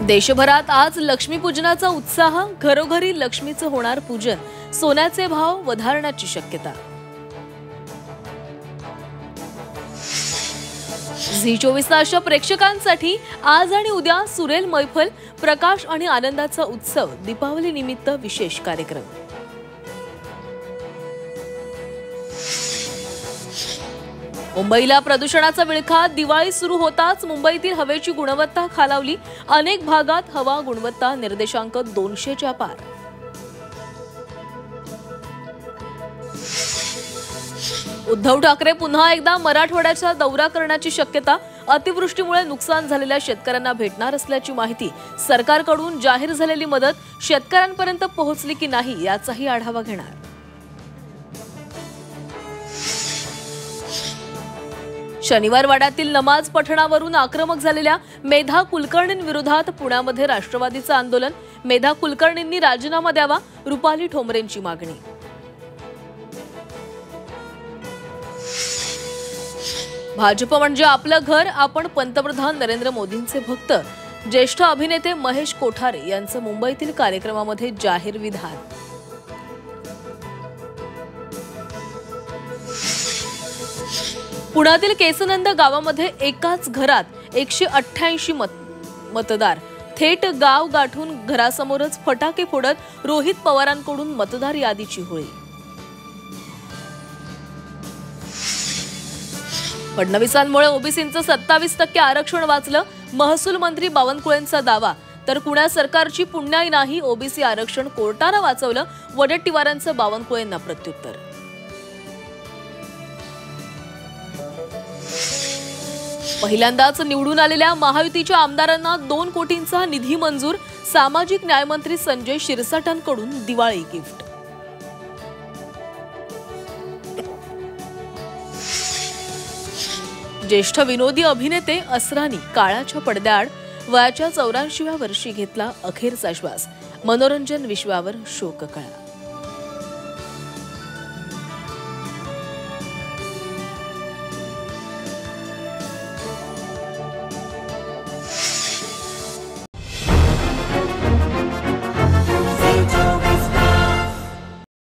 देशभरात आज लक्ष्मीपूजनाचा उत्साह, घरोघरी लक्ष्मीचं होणार पूजन, सोन्याचे भाव वधारण्याची शक्यता। झी24 तास प्रेक्षकांसाठी आज आणि उद्या सुरेल मैफल, प्रकाश आणि आनंदाचा उत्सव, दीपावली निमित्त विशेष कार्यक्रम। मुंबईला प्रदूषणाचा विळखा, दिवाळी सुरू होताच मुंबईतील हवेची गुणवत्ता खालावली, अनेक भागात हवा गुणवत्ता निर्देशांक 200च्या पार। उद्धव ठाकरे पुन्हा एकदा मराठवाड्याचा दौरा करण्याची शक्यता, अतिवृष्टीमुळे नुकसान झालेल्या शेतकऱ्यांना भेटणार असल्याची माहिती, सरकारकडून जाहीर झालेली मदत शेतकऱ्यांपर्यंत पोहोचली की नाही याचाही आढावा घेणार। शनिवार वाड्यातील नमाज पठणावरून आक्रमक झालेल्या मेधा कुलकर्णींविरोधात पुण्यामध्ये राष्ट्रवादीचं आंदोलन, मेधा कुलकर्णींनी राजीनामा द्यावा, रुपाली ठोंबरेंची मागणी। भाजप म्हणजे आपलं घर, आपण पंतप्रधान नरेंद्र मोदींचे भक्त, ज्येष्ठ अभिनेते महेश कोठारे यांचं मुंबईतील कार्यक्रमामध्ये जाहीर विधान। पुण्यातील केसनंद गावामध्ये एकाच घरात 188 मतदार, थेट गाव गाठून घरासमोरच फटाके फोडत रोहित पवारांकडून मतदार यादीची होळी। फडणवीसांमुळे ओबीसींचं 27% आरक्षण वाचलं, महसूल मंत्री बावनकुळेंचा दावा, तर पुण्या सरकारची पुण्याई नाही, ओबीसी आरक्षण कोर्टानं वाचवलं, वडेट्टीवारांचं बावनकुळेंना प्रत्युत्तर। पहिल्यांदाच निवडून आलेल्या महायुतीच्या आमदारांना 2 कोटींचा निधी मंजूर, सामाजिक न्यायमंत्री संजय शिरसाटांकडून दिवाळी गिफ्ट। ज्येष्ठ विनोदी अभिनेते असरानी काळाच्या पडद्याआड वयाच्या 84व्या वर्षी घेतला अखेरचा श्वास, मनोरंजन विश्वावर शोककळा।